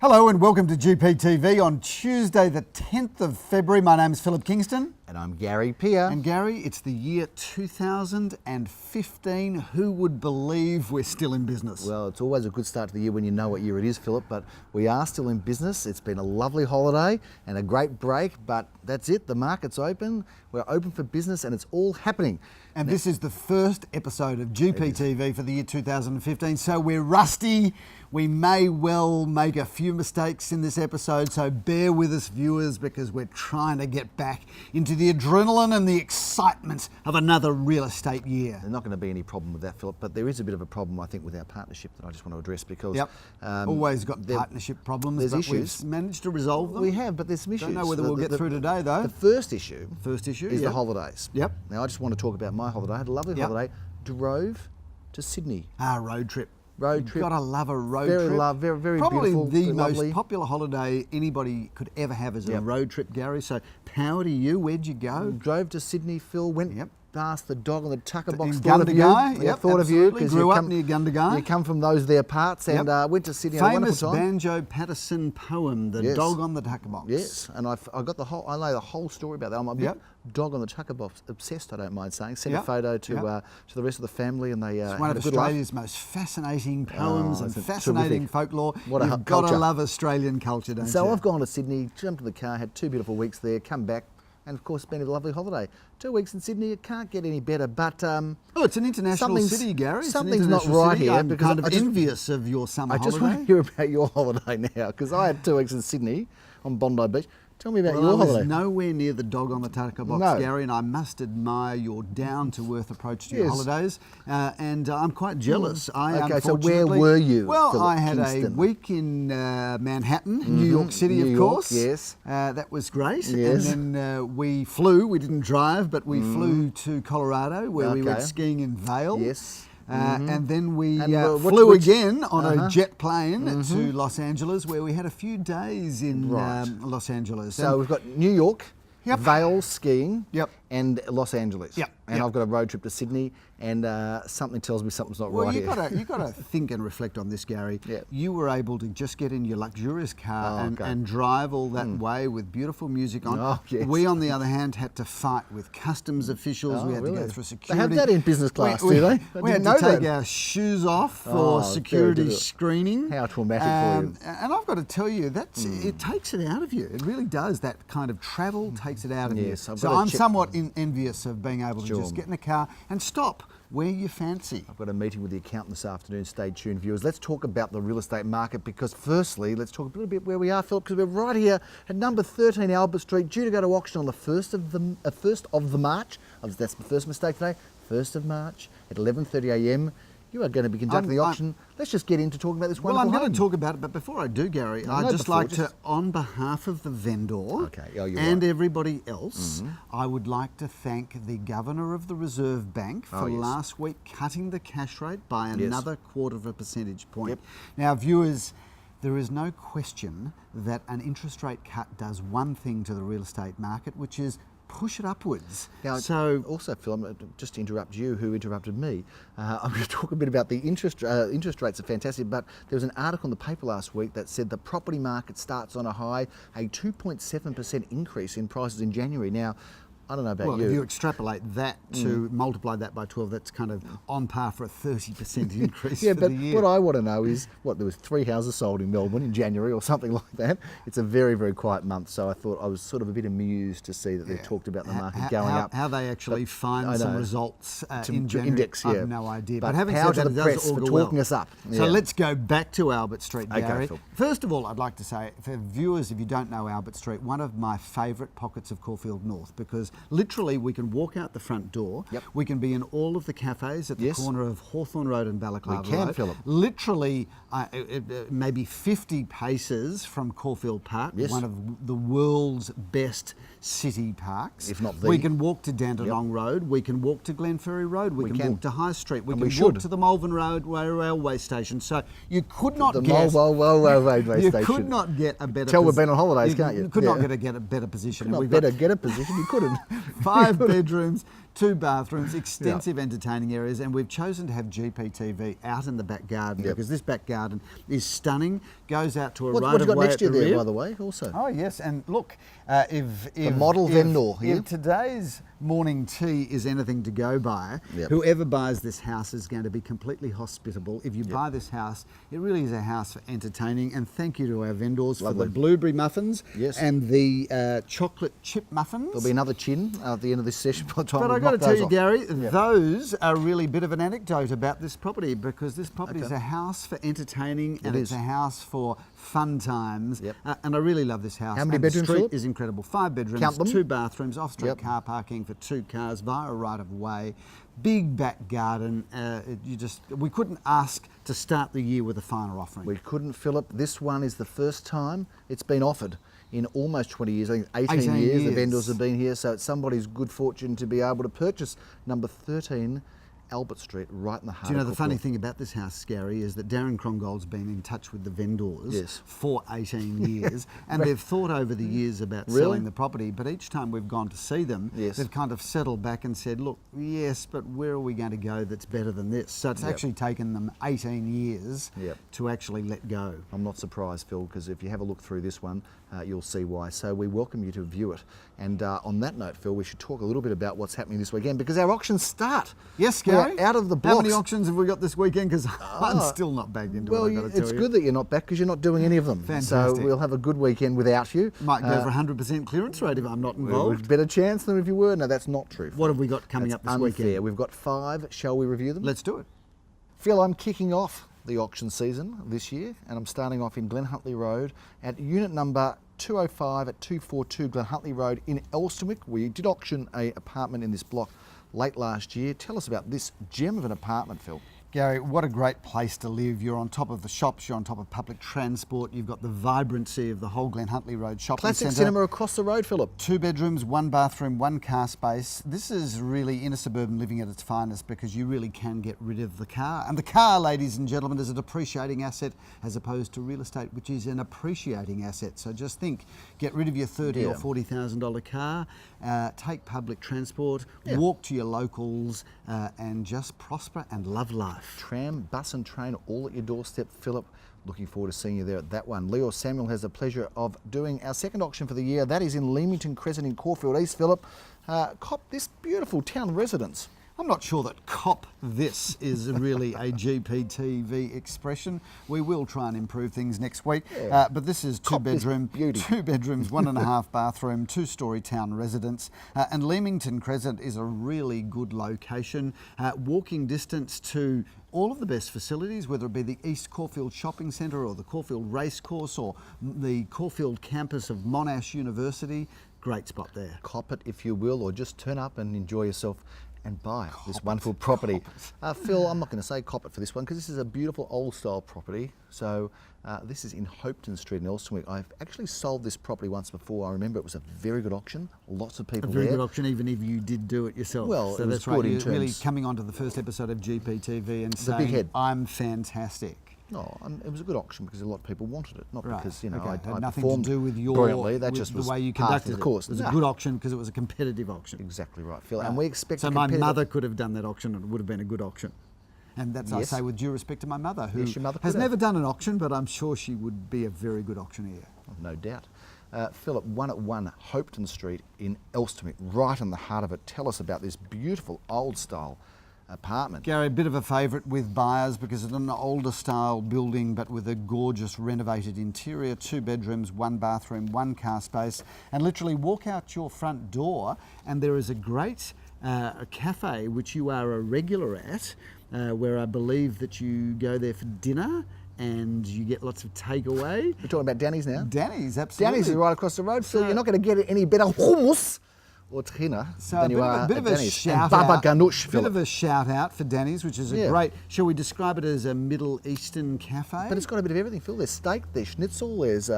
Hello and welcome to GPTV on Tuesday the 10th of February. My name is Phillip Kingston. And I'm Gary Peer. And Gary, it's the year 2015. Who would believe we're still in business? Well, it's always a good start to the year when you know what year it is, Phillip, but we are still in business. It's been a lovely holiday and a great break, but that's it. The market's open. We're open for business and it's all happening. And this is the first episode of GPTV for the year 2015, so we're rusty. We may well make a few mistakes in this episode, so bear with us, viewers, because we're trying to get back into the adrenaline and the excitement of another real estate year. There's not going to be any problem with that, Phillip, but there is a bit of a problem, I think, with our partnership that I just want to address because... Always got partnership problems, there's but issues. we've managed to resolve them. We have, but there's some issues. Don't know whether we'll get through today, though. The first issue is the holidays. Yep. Now, I just want to talk about my holiday. I had a lovely holiday. Drove to Sydney. Road trip. Road trip. Gotta love a road trip. Very Probably beautiful. the lovely. most popular holiday anybody could ever have is a road trip, Gary. So power to you. Where'd you go? Drove to Sydney, Phil. Went past the dog on the tucker box. Thought of you. Thought of you because grew up near Gundagai. You come from those there parts and went to Sydney. Famous a wonderful time. Banjo Patterson poem, "The Dog on the Tucker Box." Yes, and I got the whole. I know the whole story about that. I'm a bit dog on the tucker box obsessed. I don't mind saying. Sent a photo to the rest of the family, and they. It's one of Australia's most fascinating poems and fascinating folklore. You've got to love Australian culture, don't you? So I've gone to Sydney, jumped in the car, had 2 beautiful weeks there, come back. And of course, it's been a lovely holiday. 2 weeks in Sydney, it can't get any better. But it's an international city, Gary. Something's not right here. I'm kind of envious of your summer holiday. I just want to hear about your holiday now, because I had 2 weeks in Sydney on Bondi Beach. Tell me about your holiday. I was nowhere near the dog on the tucker box, Gary, and I must admire your down-to-earth approach to your holidays, and I'm quite jealous. So where were you, Well, Phillip I had Kingston? a week in Manhattan, New York City, of course. Yes. That was great. Yes. And then we flew. We didn't drive, but we flew to Colorado, where we went skiing in Vail. Yes. And then we flew again on a jet plane to Los Angeles, where we had a few days in Los Angeles. So we've got New York, Vail skiing, and Los Angeles. And I've got a road trip to Sydney, and something tells me something's not right here. You've got to think and reflect on this, Gary. You were able to just get in your luxurious car and drive all that way with beautiful music on. We, on the other hand, had to fight with customs officials. We had to go through security. They have that in business class, do they? We had to take our shoes off for security screening. How traumatic for you. And I've got to tell you, it takes it out of you. It really does. That kind of travel takes it out of you. So I'm somewhat envious of being able to just get in a car and stop where you fancy. I've got a meeting with the accountant this afternoon. Stay tuned, viewers. Let's talk about the real estate market because firstly, let's talk a little bit where we are, Phillip, because we're right here at number 13 Albert Street, due to go to auction on the 1st of the March. That's the first mistake today. 1st of March at 11:30 a.m. You are going to be conducting the auction. Let's just get into talking about this wonderful I'm going to talk about it, but before I do, Gary, I'd just like to, on behalf of the vendor and everybody else, I would like to thank the Governor of the Reserve Bank for last week cutting the cash rate by another 1/4 percentage point. Now, viewers, there is no question that an interest rate cut does one thing to the real estate market, which is push it upwards. Now, also, Phil, just to interrupt you, who interrupted me, I'm going to talk a bit about the interest rates are fantastic, but there was an article in the paper last week that said the property market starts on a high, a 2.7% increase in prices in January. Now, I don't know about you. If you extrapolate that to multiply that by 12, that's kind of on par for a 30% increase for the year. What I want to know is, there was 3 houses sold in Melbourne in January or something like that. It's a very, very quiet month, so I thought I was sort of a bit amused to see that they talked about the market going up. How they actually find some results in January, index, I have no idea. But having power said to that, the it press does all for go talking us up. So let's go back to Albert Street, Gary. Phil. First of all, I'd like to say, for viewers, if you don't know Albert Street, one of my favourite pockets of Caulfield North, because literally we can walk out the front door. We can be in all of the cafes at the corner of Hawthorne Road and Balaclava Road. Phillip. Literally, maybe 50 paces from Caulfield Park, one of the world's best city parks. If not the. We can walk to Dandenong Road. We can walk to Glenferrie Road. We can walk to High Street. We can walk to the Malvern Road railway station. So you could not get You could not get a better. Tell we've been on holidays, can't you? You could not get a better position. You couldn't. 5 bedrooms, 2 bathrooms, extensive entertaining areas, and we've chosen to have GPTV out in the back garden because this back garden is stunning. Goes out to a right of way. What have you got next to you there, rear. by the way, also? Oh yes, and look, if the model vendor here. If today's morning tea is anything to go by, whoever buys this house is going to be completely hospitable. If you buy this house, it really is a house for entertaining. And thank you to our vendors for the blueberry muffins and the chocolate chip muffins. There'll be another chin at the end of this session by the time. But I've got to tell you, Gary, those are really a bit of an anecdote about this property, because this property is a house for entertaining and it's a house for fun times. And I really love this house. How many and bedrooms, the street Phillip? is incredible. 5 bedrooms, Count them. 2 bathrooms, off-street car parking for 2 cars via a right of way. Big back garden. We couldn't ask to start the year with a finer offering. We couldn't, Phillip. This one is the first time it's been offered in almost 20 years. I think 18 years the vendors have been here. So it's somebody's good fortune to be able to purchase number 13 Albert Street, right in the heart. Do you know of the funny thing about this house, Gary, is that Darren Krongold's been in touch with the vendors for 18 years, and they've thought over the years about selling the property, but each time we've gone to see them, they've kind of settled back and said, look, yes, but where are we going to go that's better than this? So it's actually taken them 18 years to actually let go. I'm not surprised, Phil, because if you have a look through this one, you'll see why. So we welcome you to view it. And on that note, Phil, we should talk a little bit about what's happening this weekend, because our auctions start. Yes, Gary. Out of the blocks. How many auctions have we got this weekend? Because I'm still not bagged into it, I've got to tell it's you. good that you're not back, because you're not doing any of them. Fantastic. So we'll have a good weekend without you. Might go for 100% clearance rate if I'm not involved. Better chance than if you were. No, that's not true. What have we got coming up this weekend? We've got 5. Shall we review them? Let's do it. Phil, I'm kicking off the auction season this year, and I'm starting off in Glen Huntly Road at unit number 205 at 242 Glen Huntly Road in Elsternwick. We did auction an apartment in this block late last year. Tell us about this gem of an apartment, Phil. Gary, what a great place to live. You're on top of the shops, you're on top of public transport, you've got the vibrancy of the whole Glen Huntly Road shopping centre. Classic cinema across the road, Phillip. 2 bedrooms, 1 bathroom, 1 car space. This is really inner suburban living at its finest, because you really can get rid of the car. And the car, ladies and gentlemen, is a depreciating asset as opposed to real estate, which is an appreciating asset. So just think, get rid of your $30,000 or $40,000 car, take public transport, walk to your locals, and just prosper and love life. Tram, bus and train all at your doorstep, Phillip. Looking forward to seeing you there at that one. Leo Samuel has the pleasure of doing our second auction for the year. That is in Leamington Crescent in Caulfield East, Phillip. Cop this beautiful town residence. I'm not sure that cop this is really a GPTV expression. We will try and improve things next week. But this is 2 bedrooms, 1.5 bathroom, 2-storey town residence. And Leamington Crescent is a really good location. Walking distance to all of the best facilities, whether it be the East Caulfield Shopping Centre or the Caulfield Racecourse or the Caulfield campus of Monash University. Great spot there. Cop it if you will, or just turn up and enjoy yourself and buy this wonderful property. Phil, I'm not going to say cop it for this one, because this is a beautiful old style property. So this is in Hopetoun Street in Elsternwick. I've actually sold this property once before. I remember it was a very good auction. Lots of people there. A very good auction, even if you did do it yourself. Well, so it was that's good right. in You're terms. really coming onto the first episode of GPTV and saying, big head. I'm fantastic. No, it was a good auction because a lot of people wanted it, not because I had nothing performed to do with your brilliantly. That with just the was way you part conducted of the course. It was a good auction because it was a competitive auction. Exactly right, Phil. And we expect so my mother could have done that auction and it would have been a good auction. And that's I say with due respect to my mother, who has never done an auction, but I'm sure she would be a very good auctioneer. No doubt. Phillip, 1 Hopetoun Street in Elsternwick, right in the heart of it. Tell us about this beautiful old style apartment. Gary, a bit of a favourite with buyers because it's an older style building but with a gorgeous renovated interior, 2 bedrooms, 1 bathroom, 1 car space, and literally walk out your front door and there is a great cafe which you are a regular at, where I believe that you go there for dinner and you get lots of takeaway. We're talking about Danny's now? Danny's, absolutely. Danny's is right across the road, Phil. You're not going to get any better hummus or tahina than you are at Danny's. And Baba Ganoush, Phillip. Bit of a shout out for Danny's, which is a great, shall we describe it as a Middle Eastern cafe? But it's got a bit of everything, Phil. There's steak, there's schnitzel, there's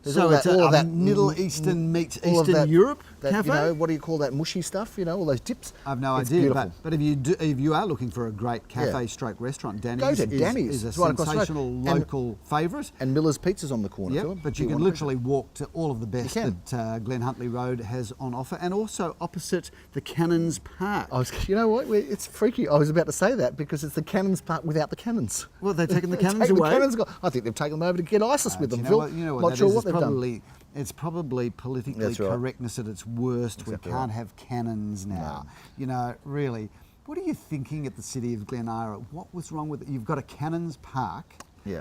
There's So all it's that, all of a that Middle Eastern meets all of Eastern that- Europe that, cafe? You know, what do you call that mushy stuff? You know, all those dips. I've no It's idea, beautiful. but if you are looking for a great cafe stroke restaurant, Danny's, Go to Danny's. is a It's right across the road. sensational And- local favourite. And Miller's Pizza's on the corner, Yep, Phillip. but if you can want to go literally walk to all of the best can. that Glen Huntly Road has on offer, and also opposite the Cannons Park. You know what? It's freaky. I was about to say that because it's the Cannons Park without the cannons. Well, they've taken the They've cannons taken away. The cannons. I think they've taken them over to get ISIS with them, Phil. You know what Not that sure is? what It's they've probably, It's probably politically That's right. correctness at its worst. Exactly we can't right. have cannons now. No. You know, really. What are you thinking at the city of Glen Ira? What was wrong with it? You've got a Cannons Park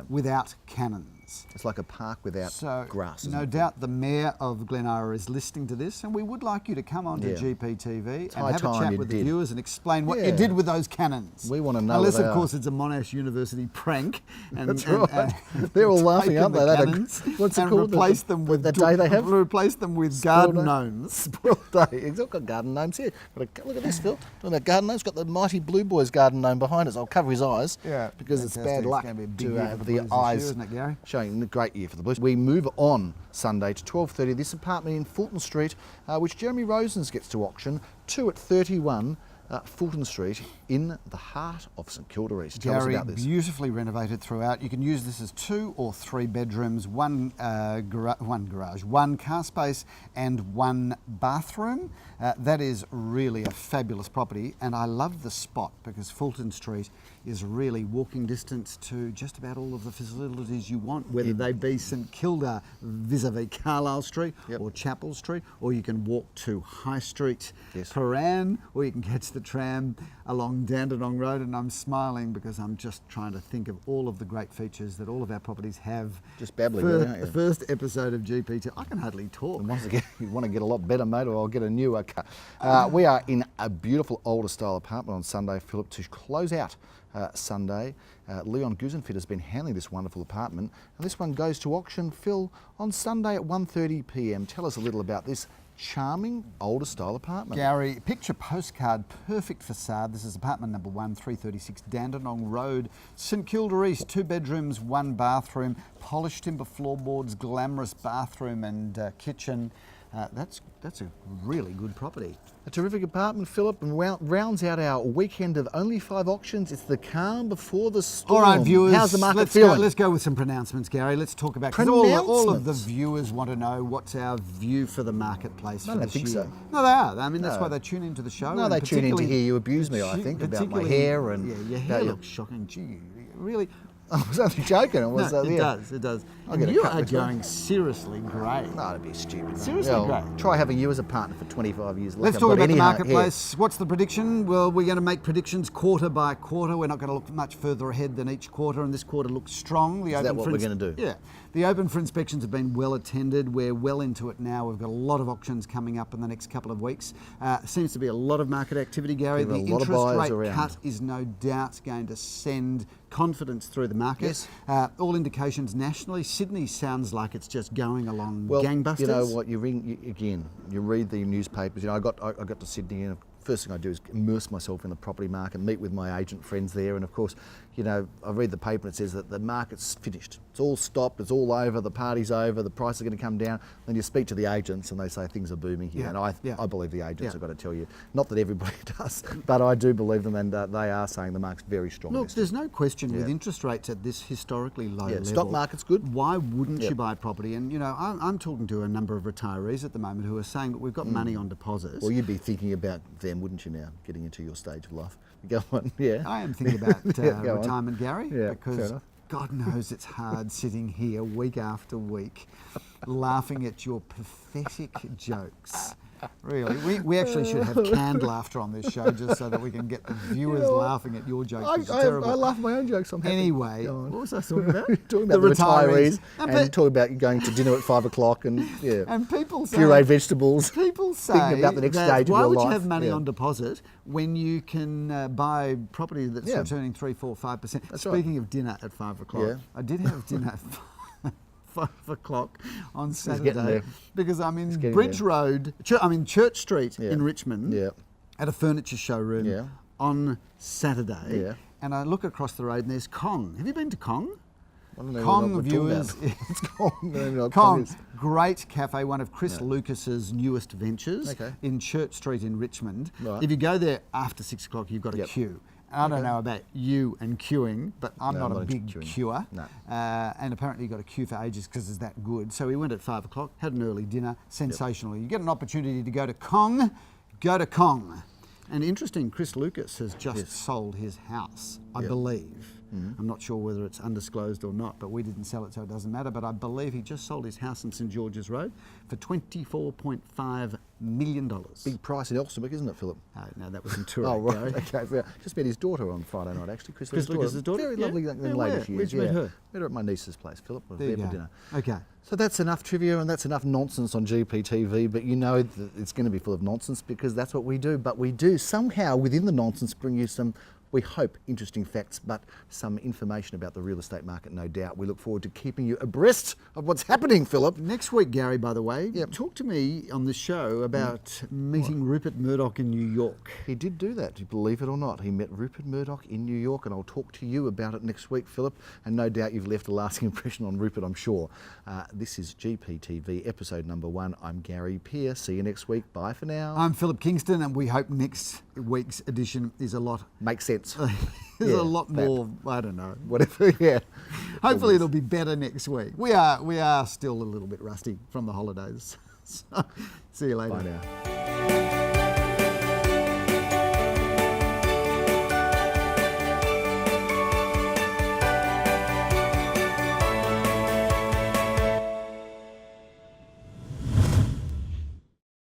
without cannons. It's like a park without grass. No doubt the Mayor of Glen Ira is listening to this, and we would like you to come on to GPTV and have a chat with the viewers and explain what you did with those cannons. We want to know. Unless, of course, it's a Monash University prank. And, That's right. They're all laughing, aren't they? Cannons What's it and called? replace them with the day they have? Replace them with garden gnomes. Spoiled day. It's all got garden gnomes here. Look at this, Phil. Look at that garden gnome. It's got the mighty Blue Boys garden gnome behind us. I'll cover his eyes. Yeah, because it's fantastic. bad luck It's gonna be a big to year for have the the Blues this year, eyes isn't it, Gary? showing a great year for the Blues. We move on Sunday to 12:30. This apartment in Fulton Street, which Jeremy Rosens gets to auction, 2 at 31. Fulton Street in the heart of St Kilda East. Tell us about this. Beautifully renovated throughout. You can use this as 2 or 3 bedrooms, one garage, 1 car space and 1 bathroom. That is really a fabulous property, and I love the spot because Fulton Street is really walking distance to just about all of the facilities you want, whether they be St Kilda vis-a-vis Carlisle Street or Chapel Street, or you can walk to High Street, Paran, or you can catch the tram along Dandenong Road. And I'm smiling because I'm just trying to think of all of the great features that all of our properties have. Just babbling, aren't you? The first episode of GPT. I can hardly talk. You want to get a lot better, mate, or I'll get a newer car. We are in a beautiful older style apartment on Sunday, Phillip, to close out Sunday. Leon Guzenfit has been handling this wonderful apartment, and this one goes to auction, Phil, on Sunday at 1:30 p.m. Tell us a little about this charming older style apartment. Gary, picture postcard, perfect facade. This is apartment number 1, 336 Dandenong Road, St Kilda East, 2 bedrooms, 1 bathroom, polished timber floorboards, glamorous bathroom and kitchen. That's a really good property. A terrific apartment, Phillip, and rounds out our weekend of only 5 auctions. It's the calm before the storm. All right, viewers, how's the market feeling? Let's go with some pronouncements, Gary. Let's talk about, because all of the viewers want to know what's our view for the marketplace for this year. So. No, they are. I mean, that's why they tune into the show. No, they tune in to hear you abuse me, I think, about my hair and... Yeah, your hair looks shocking. Gee, really... I was only joking. It does. And you are going seriously grey. No, it'd be stupid. Seriously grey. Try having you as a partner for 25 years. Let's talk about the marketplace. What's the prediction? Well, we're going to make predictions quarter by quarter. We're not going to look much further ahead than each quarter, and this quarter looks strong. Is that what we're going to do? Yeah. The open for inspections have been well attended. We're well into it now. We've got a lot of auctions coming up in the next couple of weeks. Seems to be a lot of market activity, Gary. The interest rate cut is no doubt going to send confidence through the market. Yes. All indications nationally. Sydney sounds like it's just going along gangbusters. You know what? You read the newspapers. You know, I got to Sydney, and first thing I do is immerse myself in the property market, meet with my agent friends there, and of course, you know, I read the paper and it says that the market's finished. It's all stopped, it's all over, the party's over, the price is going to come down. Then you speak to the agents and they say things are booming here. And I believe the agents, I've got to tell you. Not that everybody does, but I do believe them, and they are saying the market's very strong. Look, there's no question with interest rates at this historically low level. Stock market's good. Why wouldn't you buy property? And, you know, I'm talking to a number of retirees at the moment who are saying that we've got money on deposits. Well, you'd be thinking about them, wouldn't you now, getting into your stage of life? Go on, yeah. I am thinking about retirement, Gary, Yeah, because God knows it's hard sitting here week after week laughing at your pathetic jokes. Really, we actually should have canned laughter on this show just so that we can get the viewers laughing at your jokes. I laugh at my own jokes. I'm happy. Anyway, what was I talking about? Talking about the retirees and talking about going to dinner at 5 o'clock and and people say pureed vegetables. People say thinking about the next stage of your life. Why would you have money on deposit when you can buy property that's returning 3, 4, 5%? Speaking of dinner at 5 o'clock, I did have dinner at 5 o'clock on Saturday because I'm in Bridge Road, Church Street in Richmond at a furniture showroom on Saturday, and I look across the road and there's Kong. Have you been to Kong? I don't know Kong what we're viewers, talking about. It's Kong. I don't know what Kong, is. great cafe, one of Chris Lucas's newest ventures Okay. in Church Street in Richmond. Right. If you go there after 6 o'clock, you've got a queue. I don't know about you and queuing, but I'm not a big queuer. No. And apparently you got a queue for ages because it's that good. So we went at 5 o'clock, had an early dinner, sensational. You get an opportunity to go to Kong, go to Kong. And interesting, Chris Lucas has just sold his house, I believe. I'm not sure whether it's undisclosed or not, but we didn't sell it, so it doesn't matter. But I believe he just sold his house in St George's Road for $24.5 million. Big price in Elsternwick, isn't it, Philip? No, that was in Tour. Oh, right. Okay. Yeah. Just met his daughter on Friday night, actually. Chris Lucas's daughter? Very lovely young lady where? she is. Where'd you meet her? Met her at my niece's place, Philip. There you for go. dinner. Okay. So that's enough trivia and that's enough nonsense on GPTV, but you know that it's going to be full of nonsense because that's what we do. But we do somehow within the nonsense bring you some, we hope, interesting facts, but some information about the real estate market, no doubt. We look forward to keeping you abreast of what's happening, Philip. Next week, Gary, by the way, talk to me on the show about meeting Rupert Murdoch in New York. He did do that, believe it or not. He met Rupert Murdoch in New York, and I'll talk to you about it next week, Philip. And no doubt you've left a lasting impression on Rupert, I'm sure. This is GPTV episode number 1. I'm Gary Peer. See you next week. Bye for now. I'm Phillip Kingston, and we hope next week's edition is a lot... Makes sense. There's a lot more, I don't know. Whatever, yeah. Hopefully it'll be better next week. We are still a little bit rusty from the holidays. So, see you later. Bye now.